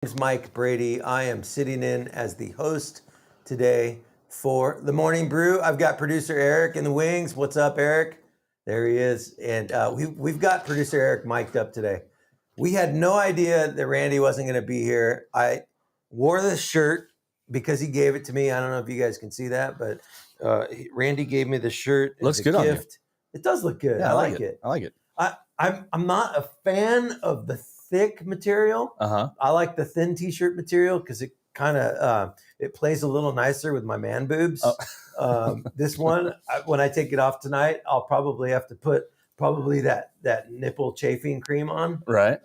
Is Mike Brady. I am sitting in as the host today for the Morning Brew. I've got producer Eric in the wings. What's up, Eric? There he is. And we've got producer Eric mic'd up today. We had no idea that Randy wasn't going to be here. I wore this shirt because he gave it to me. I don't know if you guys can see that, but Randy gave me the shirt. Looks good on you. It does look good. Yeah, I like it. I like it. I'm not a fan of the thick material. I like the thin t-shirt material because it kind of it plays a little nicer with my man boobs. This one, when I take it off tonight, I'll probably have to put that nipple chafing cream on. Right.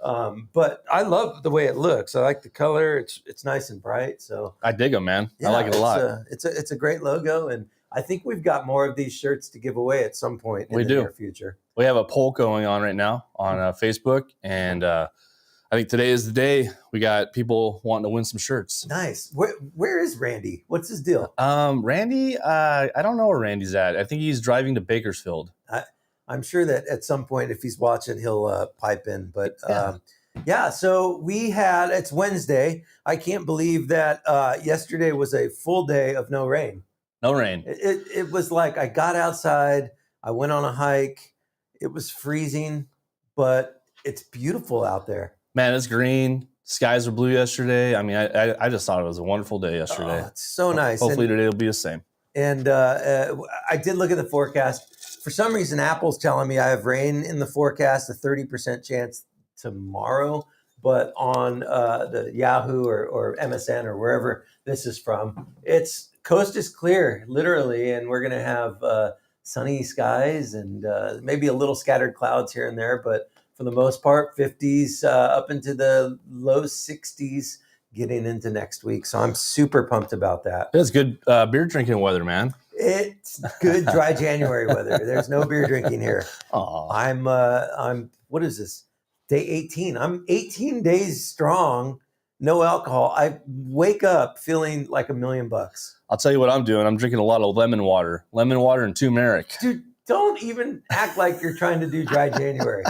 But I love the way it looks. I like the color. It's nice and bright. So I dig them, man. yeah, I like it a lot. It's a great logo, and I think we've got more of these shirts to give away at some point in the near future. We have a poll going on right now on Facebook, and I think today is the day. We got people wanting to win some shirts. Nice. Where is Randy? What's his deal? Randy, I don't know where Randy's at. I think he's driving to Bakersfield. I'm sure that at some point, if he's watching, he'll pipe in. But yeah, so it's Wednesday. I can't believe that yesterday was a full day of no rain. No rain. It was like I got outside, I went on a hike. It was freezing, but it's beautiful out there. Man, it's green. Skies were blue yesterday. I mean, I just thought it was a wonderful day yesterday. Oh, it's so nice. Hopefully today will be the same. And I did look at the forecast. For some reason, Apple's telling me I have rain in the forecast, a 30% chance tomorrow. But on the Yahoo or MSN or wherever this is from, it's coast is clear, literally, and we're going to have sunny skies and maybe a little scattered clouds here and there, but for the most part, 50s up into the low 60s getting into next week. So I'm super pumped about that. It's good beer drinking weather, man. It's good dry January weather. There's no beer drinking here. Aww. I'm what is this? Day 18. I'm 18 days strong, no alcohol. I wake up feeling like $1,000,000. I'll tell you what I'm doing. I'm drinking a lot of lemon water and turmeric. Dude, don't even act like you're trying to do dry January.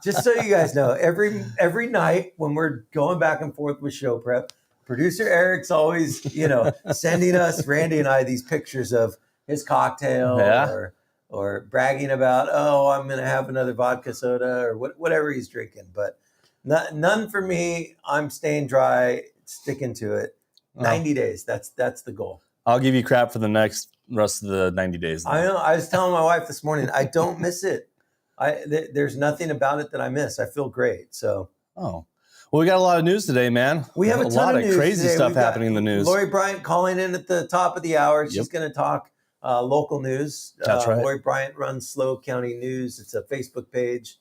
Just so you guys know, every night when we're going back and forth with show prep, producer Eric's always, sending us, Randy and I, these pictures of his cocktail or bragging about, I'm going to have another vodka soda or whatever he's drinking. But none for me. I'm staying dry, sticking to it. 90 days. That's the goal. I'll give you crap for the rest of the 90 days. I know. I was telling my wife this morning, I don't miss it. There's nothing about it that I miss. I feel great. So. Oh. Well, we got a lot of news today, man. We have a lot of crazy today. stuff happening in the news. Lori Bryant calling in at the top of the hour. She's going to talk local news. That's right. Lori Bryant runs Slow County News. It's a Facebook page.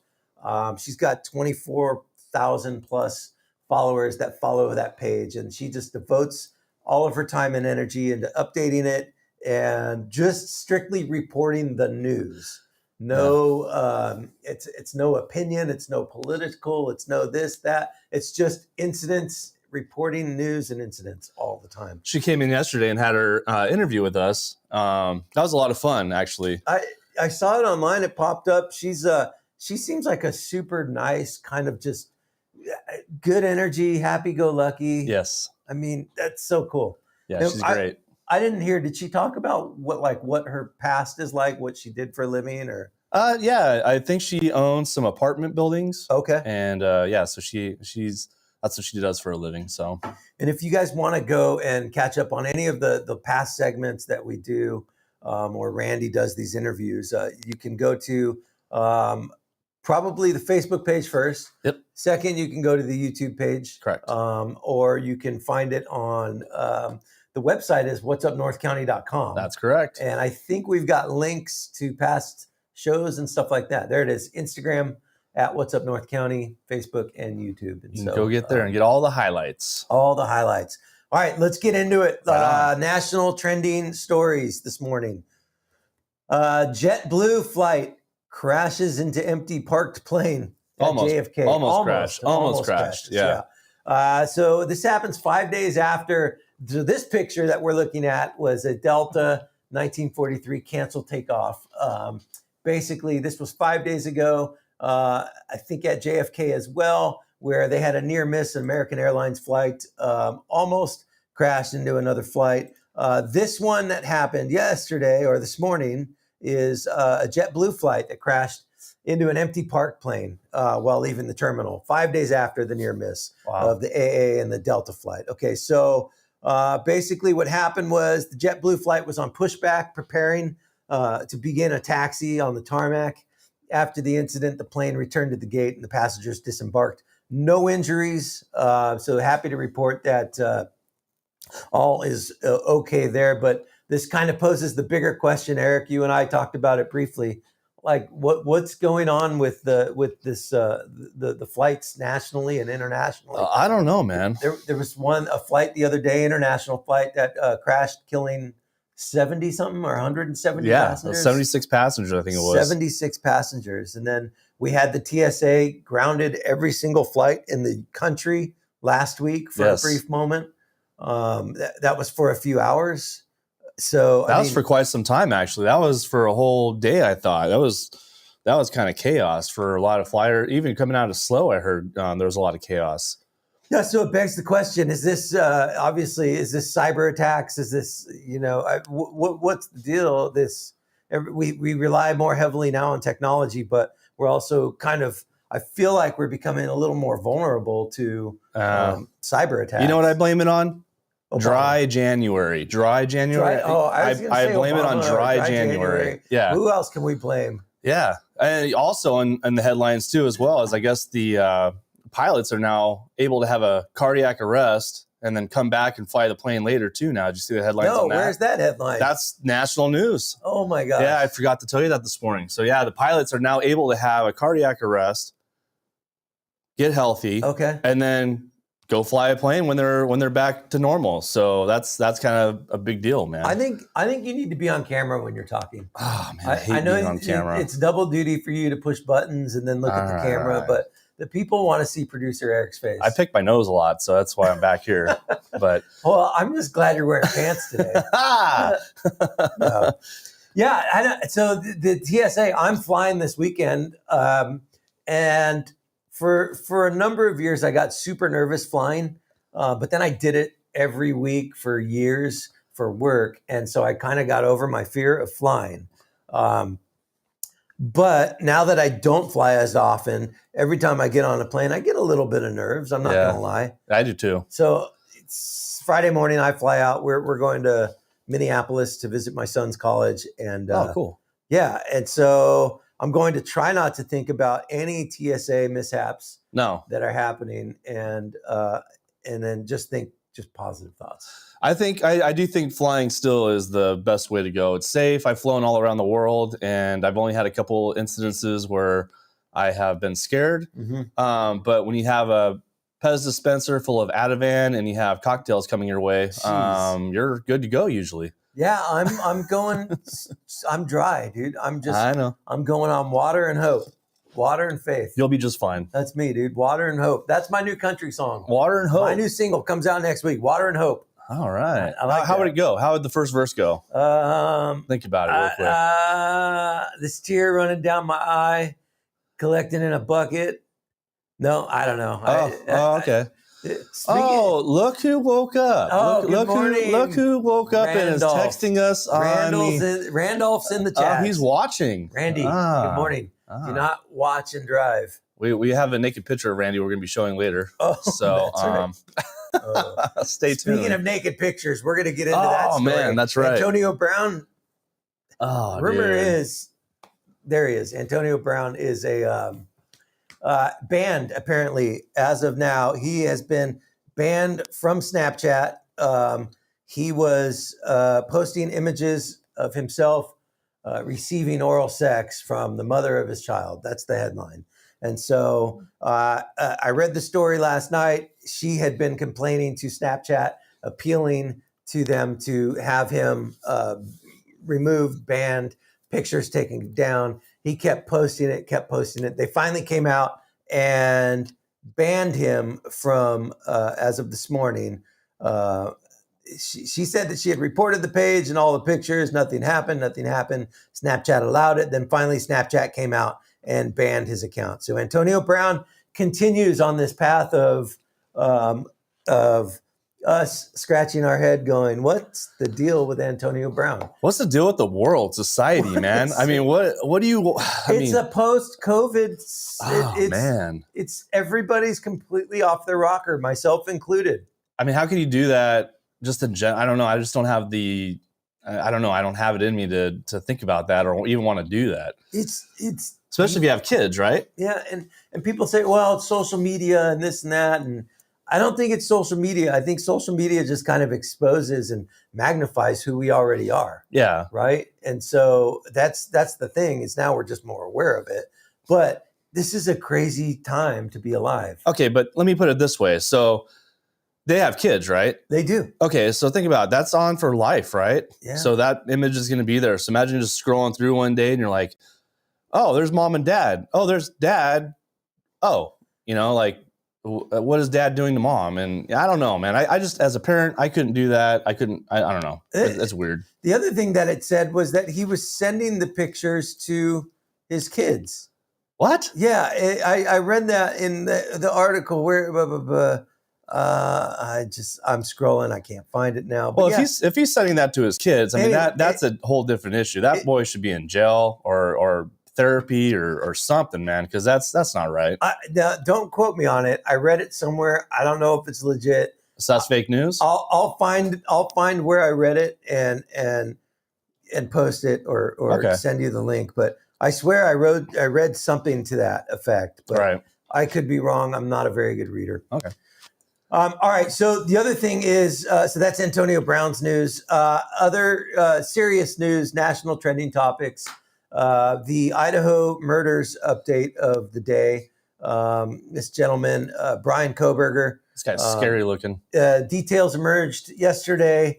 She's got 24,000 plus followers that follow that page, and she just devotes all of her time and energy into updating it and just strictly reporting the news. No, it's no opinion. It's no political. It's no this, that. It's just incidents, reporting news and incidents all the time. She came in yesterday and had her interview with us. That was a lot of fun, actually. I saw it online. It popped up. She seems like a super nice kind of just good energy, happy-go-lucky. Yes. I mean, that's so cool. Yeah, she's great. I didn't hear. Did she talk about what her past is like, what she did for a living, or? Yeah, I think she owns some apartment buildings. Okay. And so she's that's what she does for a living. So. And if you guys want to go and catch up on any of the past segments that we do, or Randy does these interviews, you can go to probably the Facebook page first. Yep. Second, you can go to the YouTube page. Correct. Or you can find it on the website is whatsupnorthcounty.com. That's correct. And I think we've got links to past shows and stuff like that. There it is. Instagram at What's Up North County, Facebook, and YouTube. And you can go get there and get all the highlights. All the highlights. All right, let's get into it. National trending stories this morning. JetBlue flight crashes into empty parked plane at JFK. Almost crashed. Yeah. So this happens 5 days after. So this picture that we're looking at was a Delta 1943 canceled takeoff. Basically, this was 5 days ago. I think at JFK as well. where they had a near miss. An American Airlines flight almost crashed into another flight. This one that happened yesterday or this morning is a JetBlue flight that crashed into an empty park plane while leaving the terminal 5 days after the near miss of the AA and the Delta flight. Okay, so basically what happened was the JetBlue flight was on pushback, preparing to begin a taxi on the tarmac. After the incident, the plane returned to the gate and the passengers disembarked. No injuries. So happy to report that all is okay there. But this kind of poses the bigger question, Eric. You and I talked about it briefly. Like what's going on with the flights nationally and internationally? I don't know, man. There was a flight the other day, international flight that crashed, killing 70 something or 170 passengers. 76 passengers, I think it was. 76 passengers. And then we had the TSA grounded every single flight in the country last week for a brief moment. That was for a few hours. So that was for quite some time, actually. That was for a whole day, I thought. That was kind of chaos for a lot of flyers. Even coming out of slow, I heard there was a lot of chaos. Yeah, so it begs the question: is this is this cyber attacks? Is this what's the deal? We rely more heavily now on technology, but we're also I feel like we're becoming a little more vulnerable to cyber attacks. You know what I blame it on? Obama. Dry January. I blame it on dry January. Yeah. Who else can we blame? Yeah, and also in the headlines too, as well as I guess the pilots are now able to have a cardiac arrest and then come back and fly the plane later too. Now, did you see the headlines on that? No, where's that headline? That's national news. Oh my God! Yeah, I forgot to tell you that this morning. So yeah, the pilots are now able to have a cardiac arrest, get healthy, and then go fly a plane when they're back to normal. So that's kind of a big deal, man. I think you need to be on camera when you're talking. Oh man, I hate being on camera. It's double duty for you to push buttons and then look at the camera, but the people want to see producer Eric's face. I pick my nose a lot, so that's why I'm back here. But well, I'm just glad you're wearing pants today. No. Yeah, so the TSA, I'm flying this weekend, and for a number of years, I got super nervous flying, but then I did it every week for years for work, and so I kind of got over my fear of flying. But now that I don't fly as often, every time I get on a plane, I get a little bit of nerves. I'm not going to lie. I do too. So it's Friday morning, I fly out. We're going to Minneapolis to visit my son's college. And cool. Yeah. And so I'm going to try not to think about any TSA mishaps that are happening and then just think positive thoughts. I do think flying still is the best way to go. It's safe. I've flown all around the world, and I've only had a couple incidences where I have been scared. Mm-hmm. But when you have a Pez dispenser full of Ativan and you have cocktails coming your way, you're good to go usually. Yeah, I'm going. I'm dry, dude. I know. I'm going on water and hope. Water and faith. You'll be just fine. That's me, dude. Water and hope. That's my new country song. Water and hope. My new single comes out next week. Water and hope. All right. How would it go? How would the first verse go? Think about it real quick. This tear running down my eye, collecting in a bucket. No, I don't know. Okay. Look who woke up. Oh, look who woke up and is texting us. Randolph's in the chat. He's watching. Randy, good morning. Do not watch and drive. We have a naked picture of Randy we're going to be showing later. So stay tuned. Speaking of naked pictures, we're going to get into that story. Man, that's right. Antonio Brown. Rumor dude. is, there he is. Antonio Brown is a banned, apparently, as of now. He has been banned from Snapchat. He was posting images of himself receiving oral sex from the mother of his child. That's the headline. And so I read the story last night. She had been complaining to Snapchat, appealing to them to have him removed, banned, pictures taken down. He kept posting it. They finally came out and banned him from, as of this morning. She said that she had reported the page and all the pictures. Nothing happened. Snapchat allowed it. Then finally Snapchat came out and banned his account. So Antonio Brown continues on this path of us scratching our head going, what's the deal with Antonio Brown? What's the deal with the world, society, man? I mean, what do you? It's a post-COVID. Man, it's everybody's completely off their rocker, myself included. I mean, how can you do that? Just I don't know. I just don't have the. I don't know. I don't have it in me to think about that or even want to do that. It's especially if you have kids, right? Yeah, and people say, well, it's social media and this and that, and I don't think it's social media. I think social media just kind of exposes and magnifies who we already are. Yeah. Right. And so that's the thing, is now we're just more aware of it. But this is a crazy time to be alive. Okay, but let me put it this way. So they have kids, right? They do. Okay, so think about it. That's on for life, right? Yeah. So that image is going to be there. So imagine just scrolling through one day and you're like, oh, there's mom and dad. Oh, there's dad. Oh, like, what is dad doing to mom? And I don't know, man. I just, as a parent, I couldn't do that. I don't know. It's weird. The other thing that it said was that he was sending the pictures to his kids. What? Yeah, I read that in the article where I'm scrolling. I can't find it now. But well, if he's sending that to his kids, I mean, that's a whole different issue. That boy should be in jail or therapy or something, man, because that's not right. Now, don't quote me on it. I read it somewhere. I don't know if it's legit. So that's fake news. I'll find where I read it and post it or send you the link. But I swear I read something to that effect. But right. I could be wrong. I'm not a very good reader. Okay. All right. So the other thing is, so that's Antonio Brown's news. Other serious news, national trending topics. The Idaho murders update of the day. This gentleman, Brian Kohberger. This guy's scary looking. Details emerged yesterday.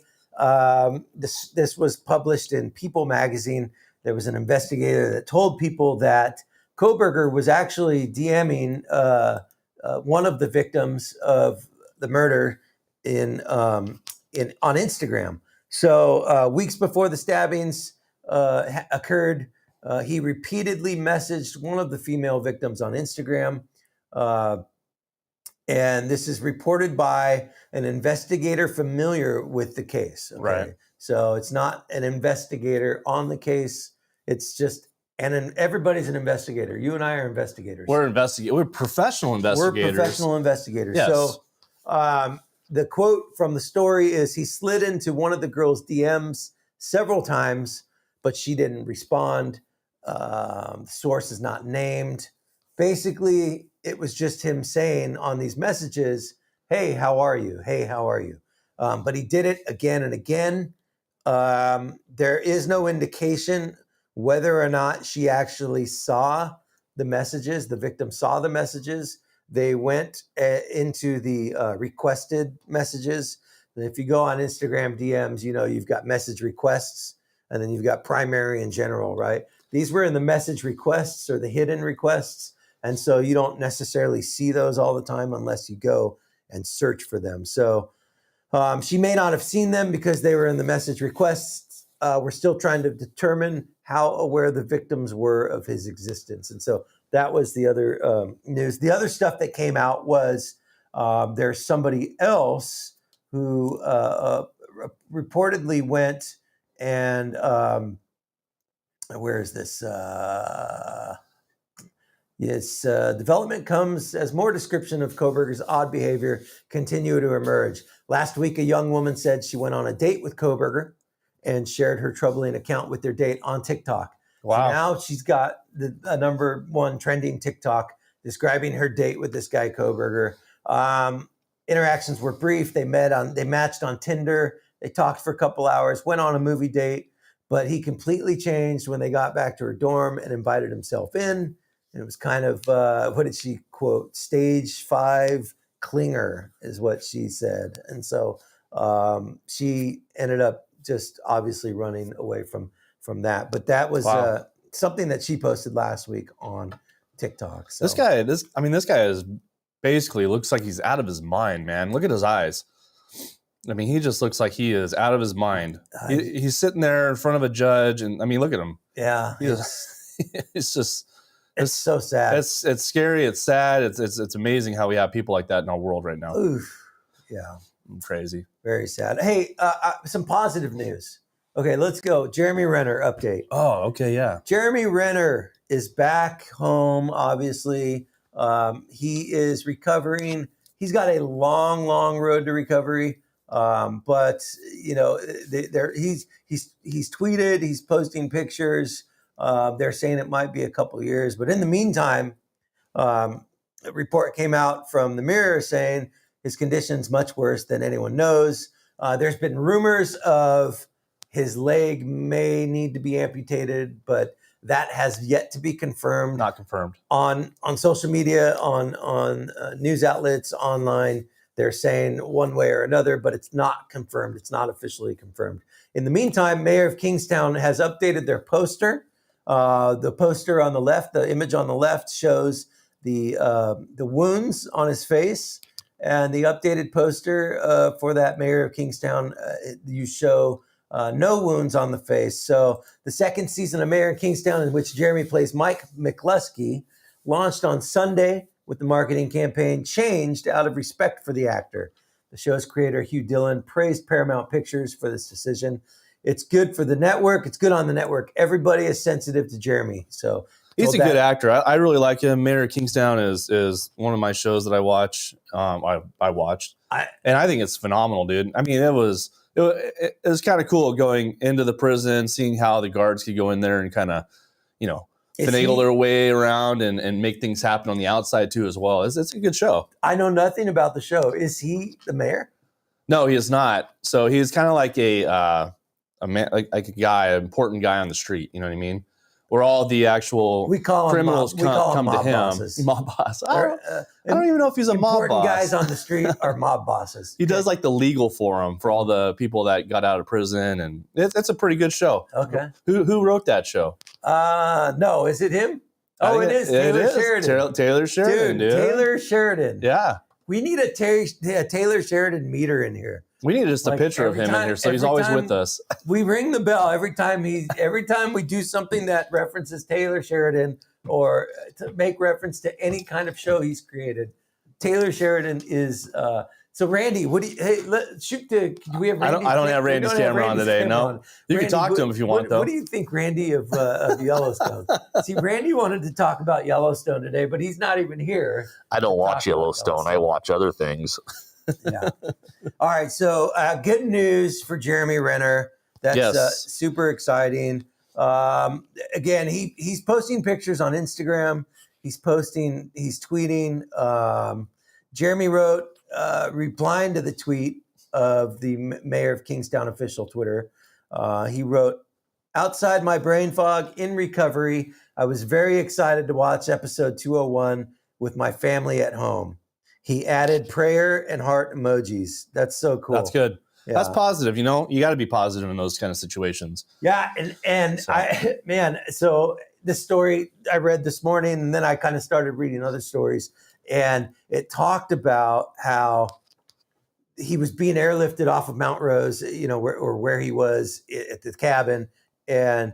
This was published in People magazine. There was an investigator that told people that Kohberger was actually DMing one of the victims of the murder on Instagram. So weeks before the stabbings occurred, he repeatedly messaged one of the female victims on Instagram. And this is reported by an investigator familiar with the case. Okay? Right. So it's not an investigator on the case. It's just, everybody's an investigator. You and I are investigators. We're professional investigators. We're professional investigators. Yes. So the quote from the story is, he slid into one of the girl's DMs several times, but she didn't respond. The source is not named. Basically, it was just him saying on these messages, hey, how are you? Hey, how are you? But he did it again and again. There is no indication whether or not she actually saw the messages. The victim saw the messages. They went into the requested messages. And if you go on Instagram DMs, you've got message requests, and then you've got primary and general, right? These were in the message requests or the hidden requests. And so you don't necessarily see those all the time unless you go and search for them. So she may not have seen them because they were in the message requests. We're still trying to determine how aware the victims were of his existence. And so that was the other news. The other stuff that came out was there's somebody else who reportedly went and where is this? Yes, development comes as more description of Kohberger's odd behavior continue to emerge. Last week, a young woman said she went on a date with Kohberger and shared her troubling account with their date on TikTok. Wow. So now she's got a number one trending TikTok describing her date with this guy Kohberger. Interactions were brief. They matched on Tinder. They talked for a couple hours, went on a movie date, but he completely changed when they got back to her dorm and invited himself in. And it was kind of, what did she quote? Stage 5 clinger is what she said. And so she ended up just obviously running away from that. But that was something that she posted last week on TikTok. So. This guy is basically looks like he's out of his mind, man. Look at his eyes. I mean, he just looks like he is out of his mind. He's sitting there in front of a judge, and I mean, look at him. Yeah. It's just... It's so sad. It's scary. It's sad. It's amazing how we have people like that in our world right now. Oof. Yeah. Crazy. Very sad. Hey, some positive news. Okay, let's go. Jeremy Renner update. Oh, okay, yeah. Jeremy Renner is back home, obviously. He is recovering. He's got a long, long road to recovery. But he's tweeted, he's posting pictures. They're saying it might be a couple years, but in the meantime, a report came out from the Mirror saying his condition's much worse than anyone knows. There's been rumors of his leg may need to be amputated, but that has yet to be confirmed. Not confirmed. On social media, on news outlets, online, they're saying one way or another, but it's not confirmed. It's not officially confirmed. In the meantime, Mayor of Kingstown has updated their poster. The poster on the left, the image on the left, shows the wounds on his face, and the updated poster for that Mayor of Kingstown, you show no wounds on the face. So the second season of Mayor of Kingstown, in which Jeremy plays Mike McCluskey, launched on Sunday with the marketing campaign changed out of respect for the actor. The show's creator, Hugh Dillon, praised Paramount Pictures for this decision. It's good for the network. It's good on the network. Everybody is sensitive to Jeremy. So he's a good actor. I really like him. Mayor of Kingstown is one of my shows that I watch. I watched, and I think it's phenomenal, dude. I mean, it was kind of cool going into the prison, seeing how the guards could go in there and kind of, finagle their way around and make things happen on the outside too as well. It's a good show. I know nothing about the show. Is he the mayor? No, he is not. So he's kind of like a man, like a guy, an important guy on the street. You know what I mean? Where all the actual criminals come to him. Bosses. Mob boss. I don't even know if he's a mob boss. Important guys on the street are mob bosses. He does like the legal for them for all the people that got out of prison, and it's a pretty good show. Okay. Who wrote that show? No, is it him? Oh, it is Taylor Sheridan. Taylor Sheridan, dude. Taylor Sheridan. Yeah. We need a Taylor Sheridan meter in here. We need just a picture of him in here, so he's always with us. We ring the bell every time we do something that references Taylor Sheridan or to make reference to any kind of show he's created. Taylor Sheridan is. So Randy, do we have? I don't have Randy's camera on today. No, you can talk to him if you want, though. What do you think, Randy, of Yellowstone? See, Randy wanted to talk about Yellowstone today, but he's not even here. I don't watch Yellowstone. I watch other things. Yeah. All right. So good news for Jeremy Renner. That's super exciting. Again, he's posting pictures on Instagram. He's tweeting. Jeremy wrote, replying to the tweet of the Mayor of Kingstown official Twitter. He wrote, outside my brain fog, in recovery, I was very excited to watch episode 201 with my family at home. He added prayer and heart emojis. That's so cool. That's good. Yeah. That's positive. You got to be positive in those kind of situations. Yeah. And so this story I read this morning, and then I kind of started reading other stories, and it talked about how he was being airlifted off of Mount Rose, where he was at the cabin, and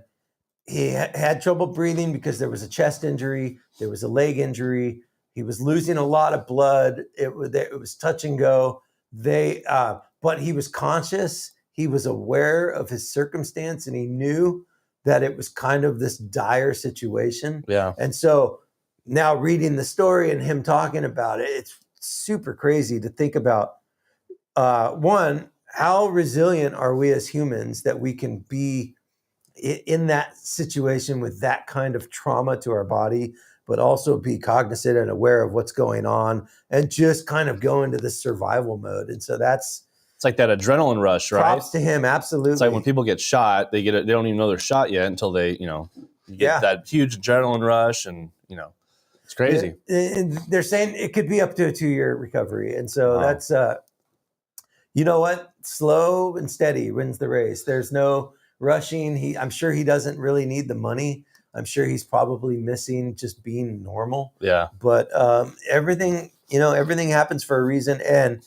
he had trouble breathing because there was a chest injury, there was a leg injury. He was losing a lot of blood. It was touch and go. But he was conscious. He was aware of his circumstance, and he knew that it was kind of this dire situation. Yeah. And so now reading the story and him talking about it, it's super crazy to think about. One, how resilient are we as humans that we can be in that situation with that kind of trauma to our body, but also be cognizant and aware of what's going on and just kind of go into this survival mode. And so it's like that adrenaline rush, right? Props to him. Absolutely. It's like when people get shot, they don't even know they're shot yet until they, get that huge adrenaline rush, and, it's crazy. And they're saying it could be up to a 2-year recovery. And so that's, you know what? Slow and steady wins the race. There's no rushing. I'm sure he doesn't really need the money. I'm sure he's probably missing just being normal. Yeah. But everything happens for a reason. And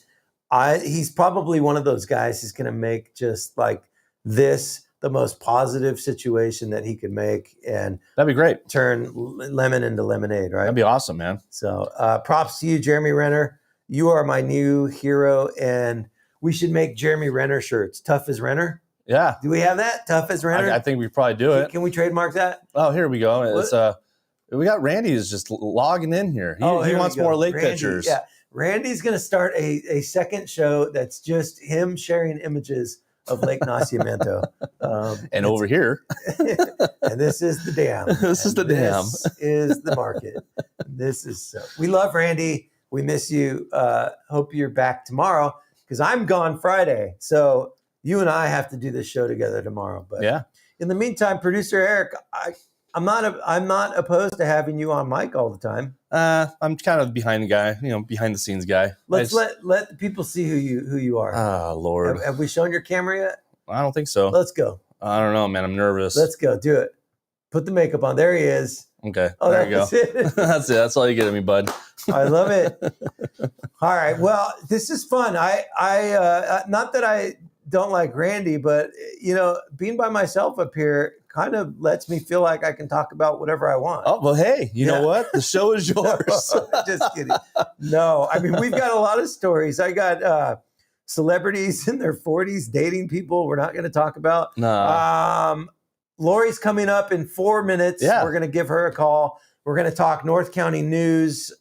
he's probably one of those guys who's going to make just like this the most positive situation that he could make and That'd be great. turn lemon into lemonade, right? That'd be awesome, man. So props to you, Jeremy Renner. You are my new hero, and we should make Jeremy Renner shirts. Tough as Renner. Yeah. Do we have that? Tough as Renner? I think we probably do it. Can we trademark that? Oh, here we go. It's we got Randy is just logging in here. He Here wants we go. more lake Randy, pictures. Yeah. Randy's going to start a second show that's just him sharing images of Lake Nacimiento. And over here. And this is the dam. This is the dam. This is the market. This is so. We love Randy. We miss you. Hope you're back tomorrow because I'm gone Friday. So you and I have to do this show together tomorrow. But Yeah. in the meantime, producer Eric, I'm not opposed to having you on mic all the time. I'm kind of behind the scenes guy. Let's let the people see who you are. Oh, Lord. Have we shown your camera yet? I don't think so. Let's go. I don't know, man. I'm nervous. Let's go. Do it. Put the makeup on. There he is. Okay. Oh, there you go. that's it. That's it. That's all you get at me, bud. I love it. All right. Well, this is fun. I not that I don't like Randy, but being by myself up here kind of lets me feel like I can talk about whatever I want. Oh, well, hey, you know what? The show is yours. Just kidding. No, I mean, we've got a lot of stories. I got celebrities in their 40s dating people we're not going to talk about. No. Lori's coming up in 4 minutes. Yeah. We're going to give her a call. We're going to talk North County news.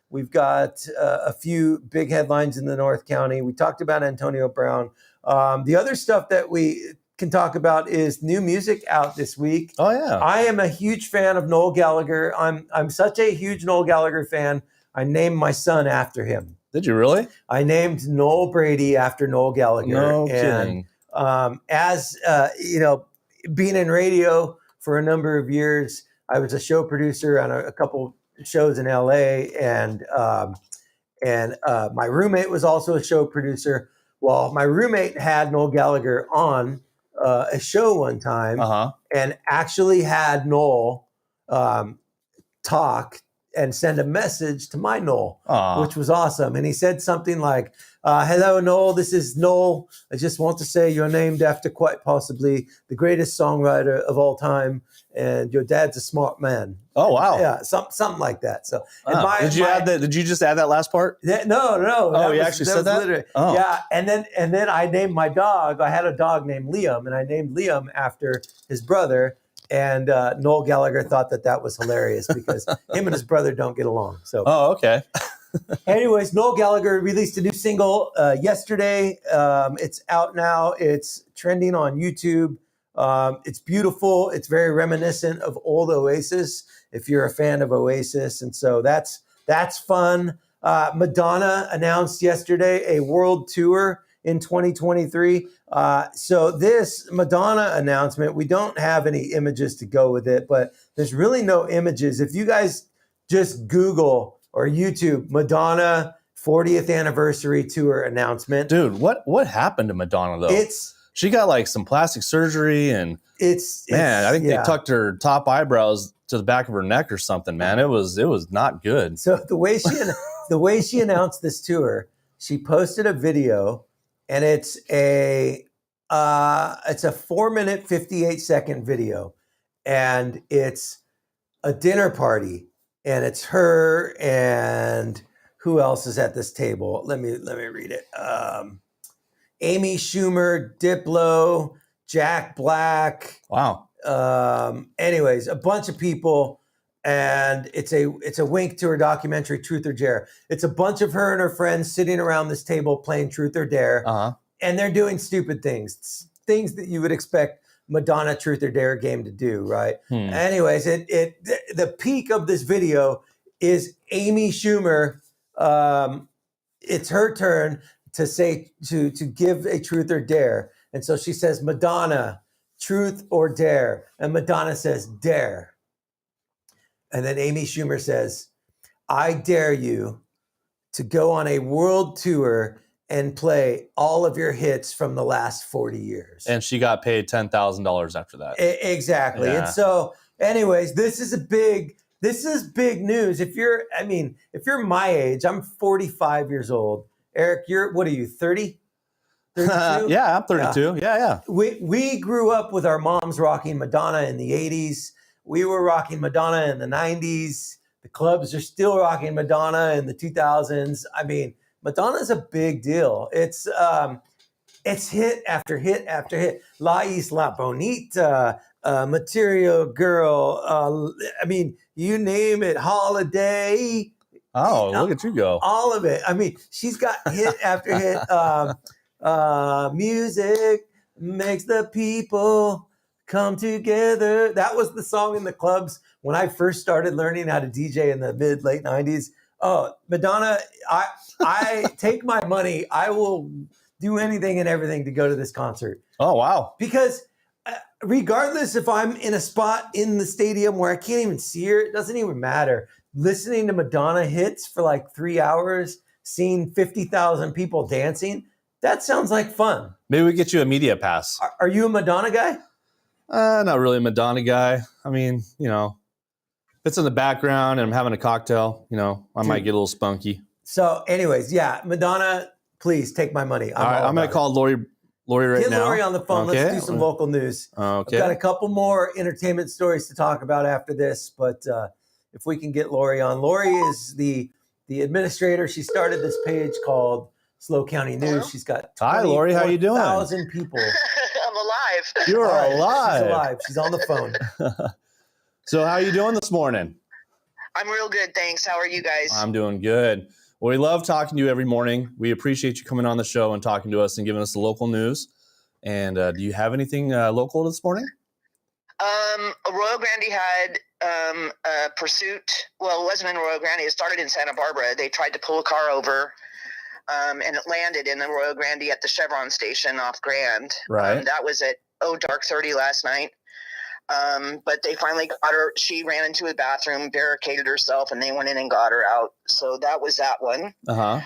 We've got a few big headlines in the North County. We talked about Antonio Brown. The other stuff that we can talk about is new music out this week. Oh, yeah. I am a huge fan of Noel Gallagher. I'm such a huge Noel Gallagher fan. I named my son after him. Did you really? I named Noel Brady after Noel Gallagher. No and, kidding. As being in radio for a number of years, I was a show producer on a couple shows in LA, and my roommate was also a show producer. Well, my roommate had Noel Gallagher on a show one time, and actually had Noel talk and send a message to my Noel, which was awesome. And he said something like, hello, Noel, this is Noel. I just want to say you're named after quite possibly the greatest songwriter of all time. And your dad's a smart man. Oh, wow. Yeah, something like that. So, did you add that? Did you just add that last part? No. Oh, you actually said that? Oh. Yeah, and then I named my dog. I had a dog named Liam, and I named Liam after his brother. And Noel Gallagher thought that was hilarious because him and his brother don't get along. So, okay. Anyways, Noel Gallagher released a new single yesterday. It's out now. It's trending on YouTube. It's beautiful. It's very reminiscent of old Oasis, if you're a fan of Oasis. And so that's fun. Madonna announced yesterday a world tour in 2023. So this Madonna announcement, we don't have any images to go with it, but there's really no images. If you guys just Google or YouTube Madonna 40th anniversary tour announcement. Dude, what happened to Madonna though? She got like some plastic surgery, and I think they tucked her top eyebrows to the back of her neck or something, man. It was not good. So the way she announced this tour, she posted a video, and it's a 4-minute 58-second video, and it's a dinner party, and it's her and who else is at this table? Let me read it. Amy Schumer, Diplo, Jack Black. Wow. Anyways, a bunch of people, and it's a wink to her documentary Truth or Dare. It's a bunch of her and her friends sitting around this table playing Truth or Dare, and they're doing stupid things that you would expect Madonna Truth or Dare game to do, right? Anyways, the peak of this video is Amy Schumer. It's her turn to say to give a truth or dare, and so she says, Madonna, truth or dare, and Madonna says dare, and then Amy Schumer says, I dare you to go on a world tour and play all of your hits from the last 40 years. And she got paid $10,000 after that. Exactly. Yeah. And so, anyways, this is big news. If you're my age, I'm 45 years old. Eric, what are you, 30? 32? Yeah, I'm 32. Yeah. We grew up with our moms rocking Madonna in the 80s. We were rocking Madonna in the 90s. The clubs are still rocking Madonna in the 2000s. I mean, Madonna's a big deal. It's hit after hit after hit. La Isla Bonita, Material Girl. I mean, you name it. Holiday. Oh, look at you go. All of it. I mean, she's got hit after hit. Music makes the people come together. That was the song in the clubs when I first started learning how to DJ in the late 90s. Oh, Madonna, I take my money. I will do anything and everything to go to this concert. Oh, wow. Because regardless if I'm in a spot in the stadium where I can't even see her, it doesn't even matter. Listening to Madonna hits for like 3 hours, seeing 50,000 people dancing, that sounds like fun. Maybe we get you a media pass. Are you a Madonna guy? Not really a Madonna guy. I mean, you know, if it's in the background and I'm having a cocktail, you know, I might get a little spunky. So anyways, yeah, Madonna, please take my money. All right, I'm going to call Lori right Get now. Lori on the phone. Okay. Let's do some local news. Okay. I've got a couple more entertainment stories to talk about after this, but if we can get Lori on. Lori is the administrator. She started this page called Slow County News. Hello? She's got Hi, Lori. How you doing? 1,000 people. I'm alive. You're All right, alive. She's alive. She's on the phone. So how you doing this morning? I'm real good, thanks. How are you guys? I'm doing good. Well, we love talking to you every morning. We appreciate you coming on the show and talking to us and giving us the local news. And do you have anything local this morning? Royal Grande had a pursuit. Well, it wasn't in Royal Grande. It started in Santa Barbara. They tried to pull a car over, and it landed in the Royal Grande at the Chevron station off Grand. Right. That was at dark 30 last night. But they finally got her. She ran into a bathroom, barricaded herself, and they went in and got her out. So that was that one. Uh-huh.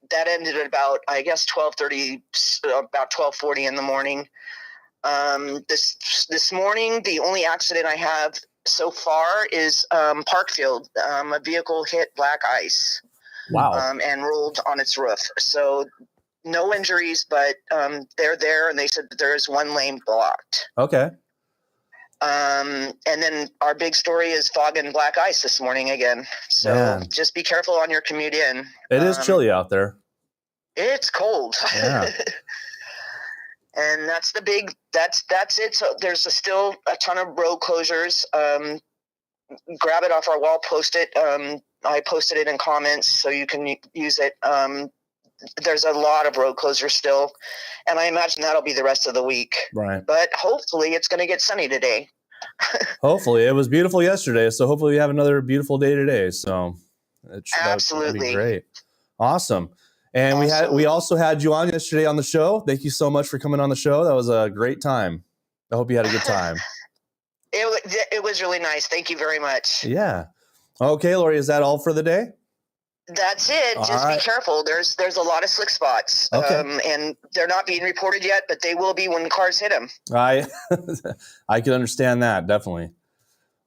That ended at about, I guess, 12:30, about 12:40 in the morning. This morning, the only accident I have so far is Parkfield. A vehicle hit black ice. Wow. And rolled on its roof. So no injuries, but they're there, and they said that there is one lane blocked. Okay. And then our big story is fog and black ice this morning again. So just be careful on your commute in. It is chilly out there. It's cold. Yeah. And that's it. So there's still a ton of road closures. Grab it off our wall, post it. I posted it in comments so you can use it. There's a lot of road closures still, and I imagine that'll be the rest of the week. Right. But hopefully it's going to get sunny today. Hopefully. It was beautiful yesterday, so hopefully we have another beautiful day today. So that'd be great. Awesome. And we also had you on yesterday on the show. Thank you so much for coming on the show. That was a great time. I hope you had a good time. It was really nice. Thank you very much. Yeah. Okay, Lori, is that all for the day? That's it. Just be careful. There's a lot of slick spots. Okay. And they're not being reported yet, but they will be when cars hit them. I can understand that, definitely.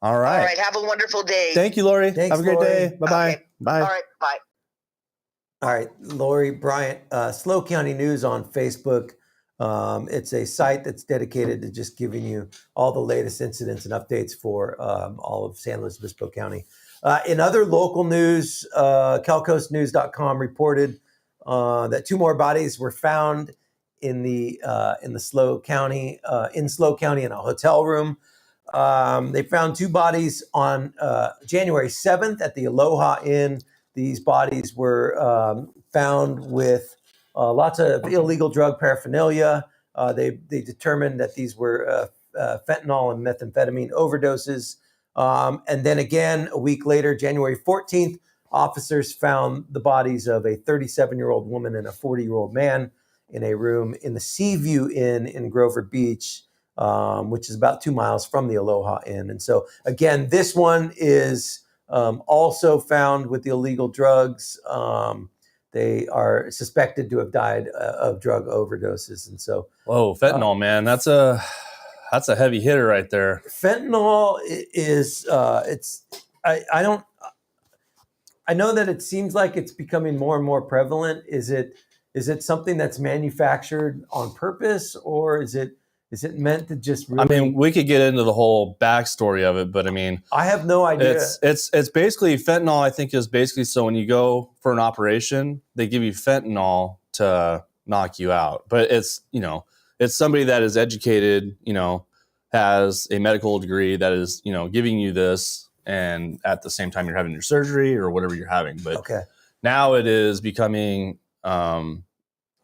All right. All right. Have a wonderful day. Thank you, Lori. Thanks, have a great Lori. day. Bye-bye. Okay. Bye. All right. Bye. All right, Lori Bryant, Slow County News on Facebook. It's a site that's dedicated to just giving you all the latest incidents and updates for all of San Luis Obispo County. In other local news, CalCoastNews.com reported that 2 more bodies were found in Slow County in a hotel room. They found 2 bodies on January 7th at the Aloha Inn. These bodies were found with lots of illegal drug paraphernalia. They determined that these were fentanyl and methamphetamine overdoses. And then again, a week later, January 14th, officers found the bodies of a 37-year-old woman and a 40-year-old man in a room in the Seaview Inn in Grover Beach, which is about 2 miles from the Aloha Inn. And so again, this one is also found with the illegal drugs. They are suspected to have died of drug overdoses. And so, whoa, fentanyl, man, that's a heavy hitter right there. Fentanyl is I know that it seems like it's becoming more and more prevalent. Is it is it something that's manufactured on purpose, or is it meant to just really? I mean, we could get into the whole backstory of it, but I mean, I have no idea. It's basically fentanyl. I think is basically so when you go for an operation, they give you fentanyl to knock you out. But it's it's somebody that is educated, has a medical degree that is giving you this, and at the same time you're having your surgery or whatever you're having. But Okay. now it is becoming.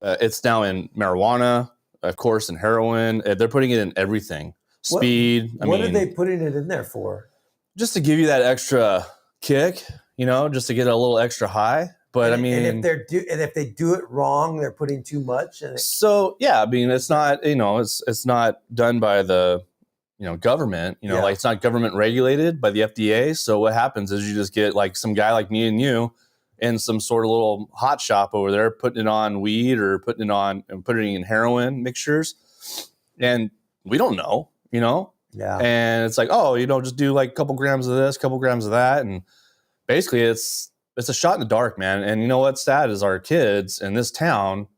It's now in marijuana, of course, and heroin. They're putting it in everything. Speed. What are they putting it in there for? Just to give you that extra kick, just to get a little extra high. But I mean, and if they do it wrong, they're putting too much. So yeah, I mean, it's not it's not done by the government. Like it's not government regulated by the FDA. So what happens is you just get like some guy like me and you in some sort of little hot shop over there, putting it on weed or putting it in heroin mixtures, and we don't know, Yeah. And it's like, oh, just do like a couple grams of this, couple grams of that, and basically it's a shot in the dark, man. And what's sad is our kids in this town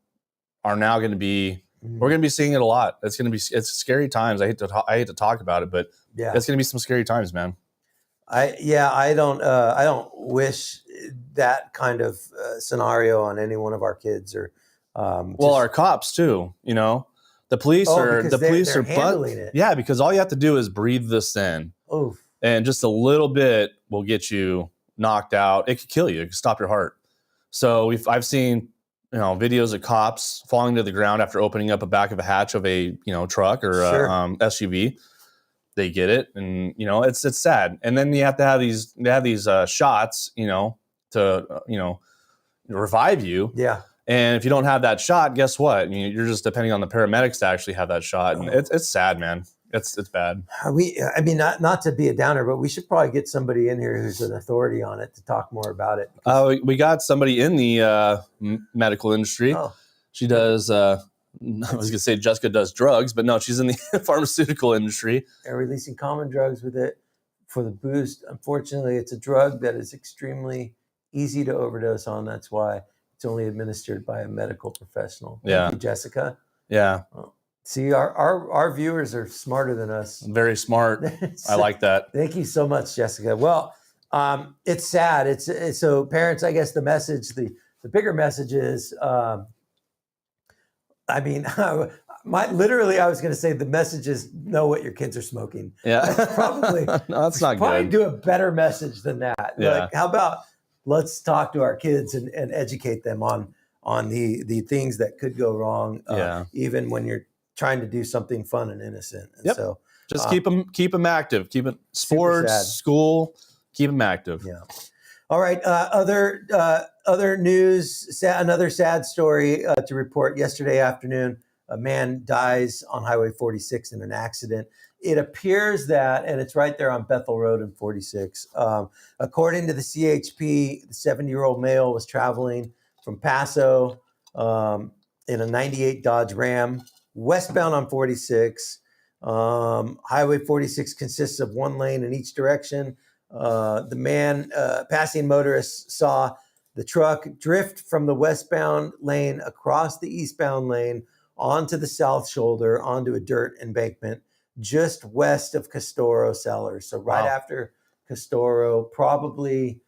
are now going to be. We're going to be seeing it a lot. It's scary times. I hate to talk about it, but yeah, it's going to be some scary times, man. I don't wish that kind of scenario on any one of our kids or our cops too. The police are handling it. Yeah, because all you have to do is breathe this in. Oof. And just a little bit will get you knocked out. It could kill you. It could stop your heart. So I've seen videos of cops falling to the ground after opening up a back of a hatch of a truck or SUV. They get it, and it's sad. And then you have to have these shots, to revive you. Yeah. And if you don't have that shot, guess what? You're just depending on the paramedics to actually have that shot, and it's sad, man. It's bad. I mean, not to be a downer, but we should probably get somebody in here who's an authority on it to talk more about it. We got somebody in the medical industry. Oh. She does. I was gonna say Jessica does drugs, but no, she's in the pharmaceutical industry. And releasing common drugs with it for the boost. Unfortunately, it's a drug that is extremely easy to overdose on. That's why it's only administered by a medical professional. Thank you, Jessica. Yeah. See, our viewers are smarter than us. Very smart. I like that. Thank you so much, Jessica. Well, it's sad. It's so parents, I guess the message, the bigger message is, I mean, I was going to say the message is know what your kids are smoking. Yeah. That's probably, no, that's not probably good. do a better message than that. Yeah. Like, how about let's talk to our kids and educate them on the things that could go wrong. Even when you're trying to do something fun and innocent. And so just keep them active. Keep it sports, school, keep them active. Yeah. All right. Other news, another sad story to report. Yesterday afternoon, a man dies on Highway 46 in an accident. It appears that, and it's right there on Bethel Road in 46. According to the CHP, the 70-year-old male was traveling from Paso in a 98 Dodge Ram, westbound on 46. Highway 46 consists of one lane in each direction. The man, passing motorists, saw the truck drift from the westbound lane across the eastbound lane onto the south shoulder, onto a dirt embankment just west of Castoro Cellars. So right after Castoro, probably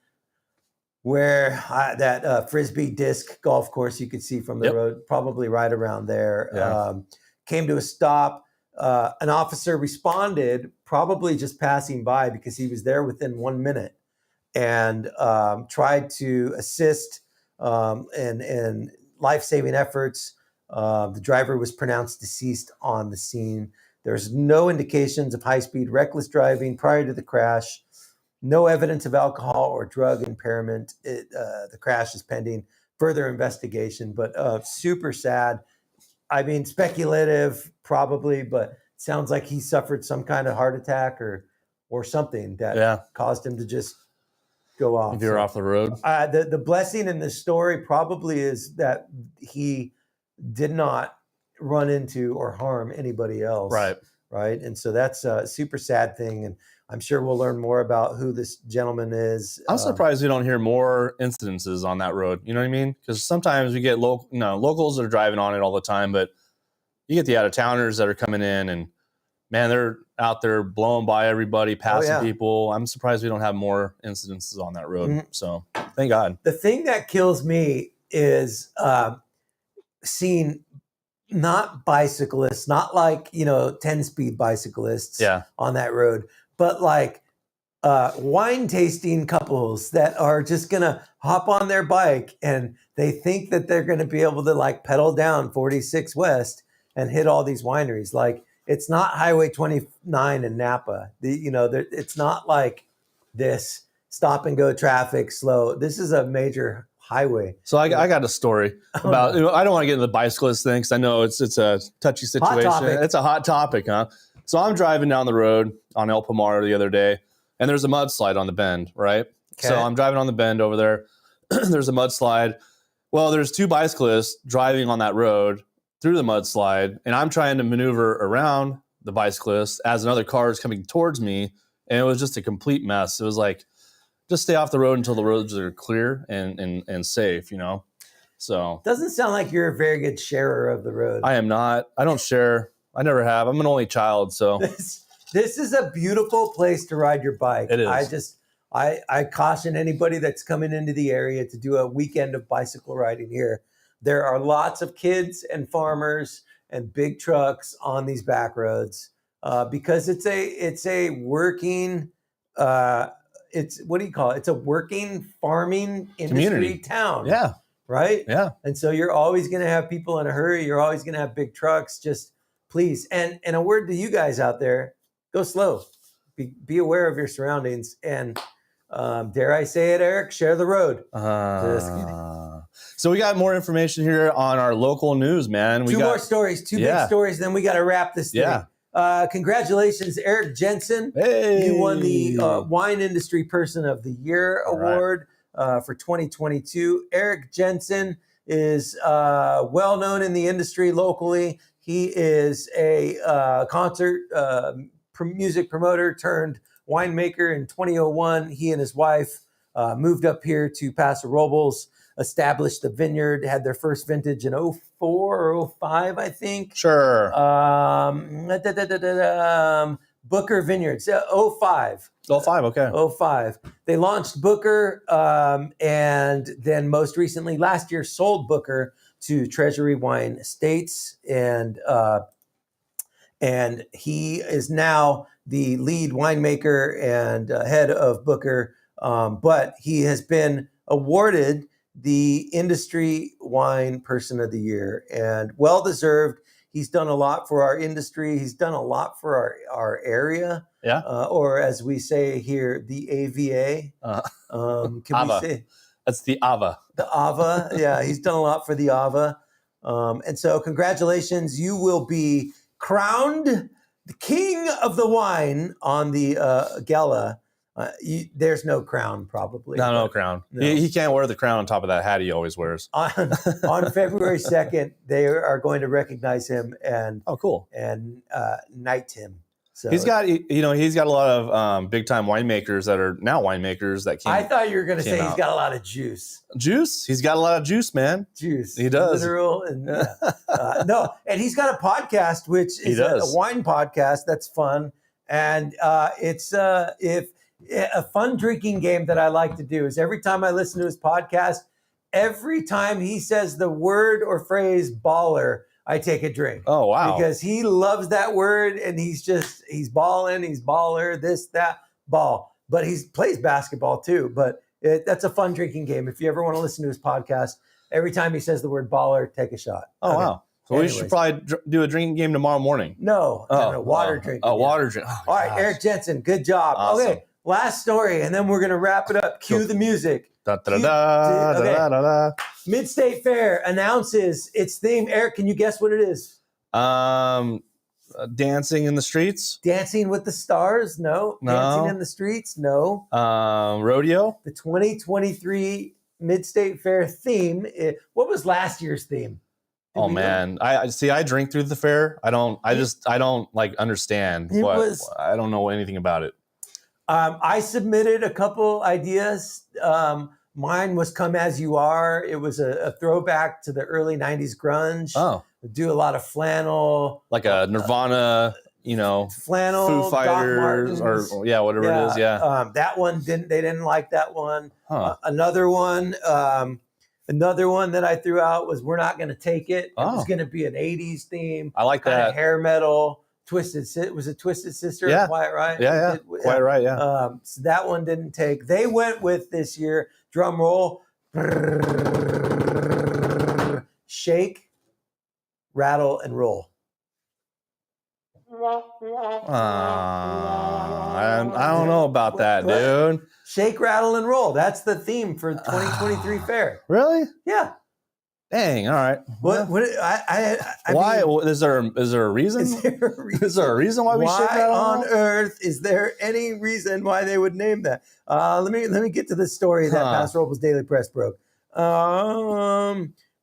where that Frisbee disc golf course you could see from the road, probably right around there. Yeah. Came to a stop. An officer responded, probably just passing by because he was there within 1 minute, and tried to assist in life-saving efforts. The driver was pronounced deceased on the scene. There's no indications of high-speed reckless driving prior to the crash. No evidence of alcohol or drug impairment. The crash is pending further investigation, but super sad. I mean, speculative probably, but sounds like he suffered some kind of heart attack or something that caused him to just go off. Veer off the road. The blessing in this story probably is that he did not run into or harm anybody else. Right. Right. And so that's a super sad thing. And I'm sure we'll learn more about who this gentleman is. I'm surprised we don't hear more incidences on that road. You know what I mean? Because sometimes we get locals that are driving on it all the time, but you get the out-of-towners that are coming in and, man, they're out there blowing by everybody, passing people. I'm surprised we don't have more incidences on that road. Mm-hmm. So thank God. The thing that kills me is seeing not bicyclists, not like, 10-speed bicyclists on that road, but like wine tasting couples that are just going to hop on their bike and they think that they're going to be able to like pedal down 46 West and hit all these wineries. Like, it's not Highway 29 in Napa. It's not like this stop and go traffic slow. This is a major highway. So I got a story about, I don't want to get into the bicyclist thing because I know it's a touchy situation. It's a hot topic, huh? So I'm driving down the road on El Pomar the other day, and there's a mudslide on the bend, right? Okay. So I'm driving on the bend over there. There's a mudslide. Well, there's two bicyclists driving on that road through the mudslide, and I'm trying to maneuver around the bicyclist as another car is coming towards me, and it was just a complete mess. It was like, just stay off the road until the roads are clear and safe, So doesn't sound like you're a very good sharer of the road. I am not. I don't share. I never have. I'm an only child, so this is a beautiful place to ride your bike. It is. I caution anybody that's coming into the area to do a weekend of bicycle riding here. There are lots of kids and farmers and big trucks on these back roads because it's a working what do you call it? It's a working farming industry community town. Yeah. Right? Yeah. And so you're always going to have people in a hurry. You're always going to have big trucks. Just please. And a word to you guys out there, go slow. Be aware of your surroundings. And dare I say it, Eric, share the road. Just kidding. So we got more information here on our local news, man. Two more stories, two big stories. Then we got to wrap this thing. Yeah. Congratulations, Eric Jensen. Hey. You won the Wine Industry Person of the Year award for 2022. Eric Jensen is well known in the industry locally. He is a concert music promoter turned winemaker. In 2001. He and his wife moved up here to Paso Robles, established the vineyard, had their first vintage in 04 or 05, I think. Sure. Booker Vineyards, 05. 05, okay. 05. They launched Booker, and then most recently, last year, sold Booker to Treasury Wine Estates, and he is now the lead winemaker and head of Booker, but he has been awarded the Industry Wine Person of the Year, and well-deserved. He's done a lot for our industry. He's done a lot for our area. Yeah. Or as we say here, the AVA. Can Ava. we say? That's the Ava. The Ava. Yeah, he's done a lot for the Ava. And so congratulations. You will be crowned the king of the wine on the gala. There's no crown, probably. No crown. No. He can't wear the crown on top of that hat he always wears. On February 2nd, they are going to recognize him and cool, and knight him. So he's got a lot of big time winemakers that are now winemakers that came. I thought you were going to say he's got a lot of juice. Juice? He's got a lot of juice, man. Juice. He does. Literal and no, and he's got a podcast which is a wine podcast that's fun, and it's a fun drinking game that I like to do is every time I listen to his podcast, every time he says the word or phrase baller, I take a drink. Oh, wow. Because he loves that word and he's balling, he's baller, this, that, ball. But he plays basketball too. But that's a fun drinking game. If you ever want to listen to his podcast, every time he says the word baller, take a shot. Oh, okay. Wow. So we should probably do a drinking game tomorrow morning. No, water drinking. Water drink. Oh, all right, Eric Jensen, good job. Awesome. Okay. Last story, and then we're going to wrap it up. Cue the music. Mid-State Fair announces its theme. Eric, can you guess what it is? Dancing in the streets? Dancing with the Stars? No. Dancing in the Streets? No. Rodeo? The 2023 Mid-State Fair theme. What was last year's theme? Oh man, I drink through the fair. I don't like understand I don't know anything about it. I submitted a couple ideas. Mine was "Come As You Are." It was a throwback to the early '90s grunge. Oh, Do a lot of flannel, like a Nirvana, flannel, Foo Doc Fighters, Martens. or whatever it is. Yeah. That one they didn't like that one. Huh. Another one that I threw out was "We're Not Gonna Take It." It was going to be an '80s theme. I like kind that. of hair metal. Twisted Sister. Yeah. Quiet Riot. Yeah. Quiet Riot. Yeah. So that one didn't take. They went with this year. Drum roll. Shake, rattle, and roll. I don't know about that, dude. Shake, rattle, and roll. That's the theme for 2023 fair. Really? Yeah. Dang. All right. What? I Why? mean, is there a reason? Is there a reason why we shake, rattle, on earth is there any reason why they would name that? Let me get to the story that Paso Robles Daily Press broke.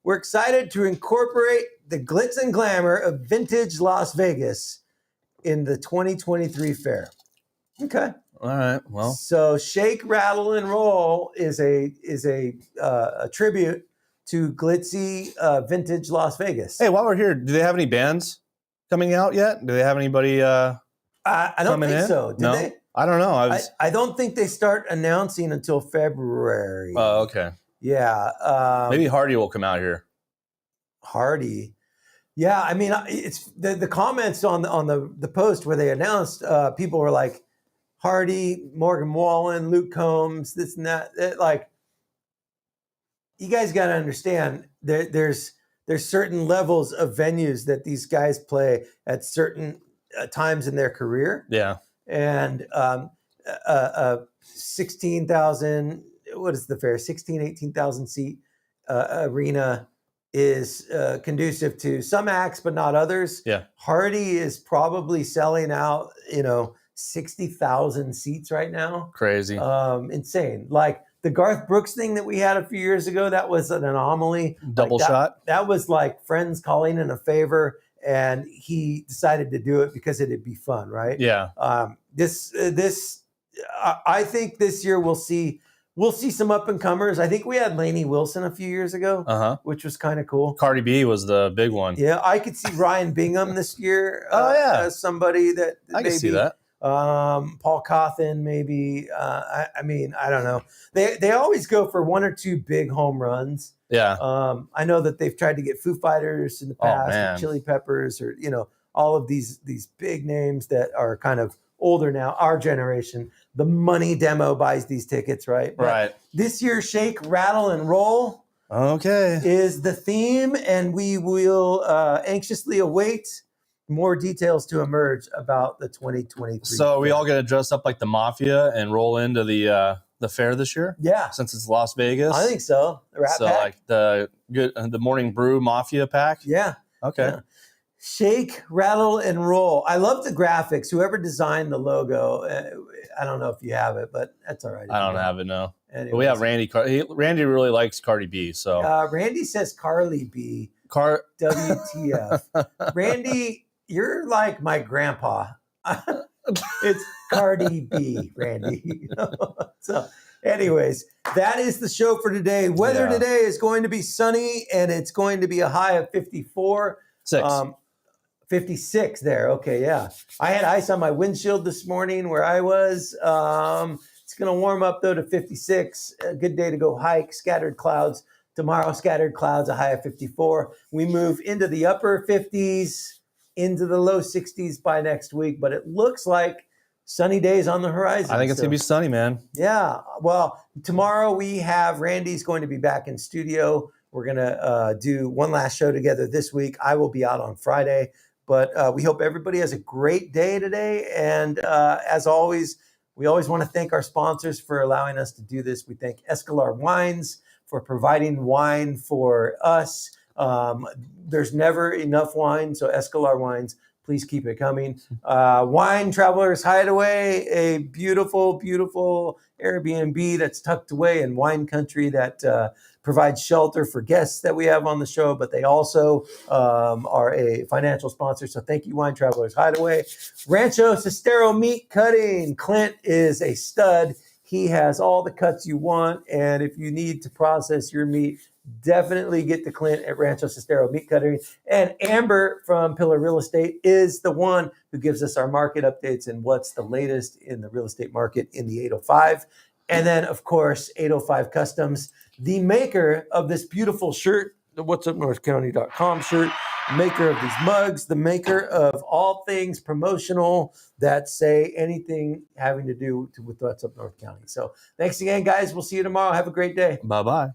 We're excited to incorporate the glitz and glamour of vintage Las Vegas in the 2023 fair. Okay. All right. Well, so shake, rattle, and roll is a tribute to glitzy vintage Las Vegas. Hey, while we're here, do they have any bands coming out yet? Do they have anybody? I don't think so. Did they? I don't know. I don't think they start announcing until February. Oh, okay. Yeah. Maybe Hardy will come out here. Hardy. Yeah, I mean, it's the comments on the post where they announced, people were like, Hardy, Morgan Wallen, Luke Combs, this and that. Like, you guys got to understand, there's certain levels of venues that these guys play at certain times in their career. Yeah. And 16,000, what is the fair? 18,000 seat arena is conducive to some acts, but not others. Yeah. Hardy is probably selling out, 60,000 seats right now. Crazy. Insane. Like the Garth Brooks thing that we had a few years ago, that was an anomaly. Double shot. That was like friends calling in a favor, and he decided to do it because it'd be fun, right? Yeah. I think this year we'll see some up and comers. I think we had Lainey Wilson a few years ago, which was kind of cool. Cardi B was the big one. Yeah, I could see Ryan Bingham this year. As somebody that I can see that. Paul Cawthon, maybe. I mean, I don't know. They always go for one or two big home runs. Yeah. I know that they've tried to get Foo Fighters in the past, or Chili Peppers, or all of these big names that are kind of older now, our generation. The money demo buys these tickets, right? But right. This year, Shake, Rattle, and Roll is the theme, and we will anxiously await more details to emerge about the 2023. So are we all going to dress up like the Mafia and roll into the fair this year? Yeah. Since it's Las Vegas? I think so. The Rat Pack? Like the Morning Brew Mafia pack? Yeah. Okay. Yeah. Shake, rattle, and roll. I love the graphics. Whoever designed the logo, I don't know if you have it, but that's all right. I don't have it, no. Anyways. But we have Randy. Randy really likes Cardi B. So Randy says Carly B. WTF. Randy, you're like my grandpa. It's Cardi B, Randy. So anyways, that is the show for today. Weather today is going to be sunny, and it's going to be a high of 54. 56 there. Okay, yeah. I had ice on my windshield this morning where I was. It's going to warm up, though, to 56. A good day to go hike. Scattered clouds. Tomorrow, scattered clouds, a high of 54. We move into the upper 50s, into the low 60s by next week. But it looks like sunny days on the horizon. I think it's going to be sunny, man. Yeah. Well, tomorrow we have Randy's going to be back in studio. We're going to do one last show together this week. I will be out on Friday. But we hope everybody has a great day today. And as always, we always want to thank our sponsors for allowing us to do this. We thank Escalar Wines for providing wine for us. There's never enough wine. So Escalar Wines, Please keep it coming. Wine Travelers Hideaway, a beautiful, beautiful Airbnb that's tucked away in wine country that provides shelter for guests that we have on the show, but they also are a financial sponsor. So thank you, Wine Travelers Hideaway. Rancho Sestero Meat Cutting. Clint is a stud. He has all the cuts you want. And if you need to process your meat, definitely get to Clint at Rancho Sestero Meat Cutting. And Amber from Pillar Real Estate is the one who gives us our market updates and what's the latest in the real estate market in the 805. And then, of course, 805 Customs, the maker of this beautiful shirt, the whatsupnorthcounty.com shirt, maker of these mugs, the maker of all things promotional that say anything having to do with What's Up North County. So thanks again, guys. We'll see you tomorrow. Have a great day. Bye-bye.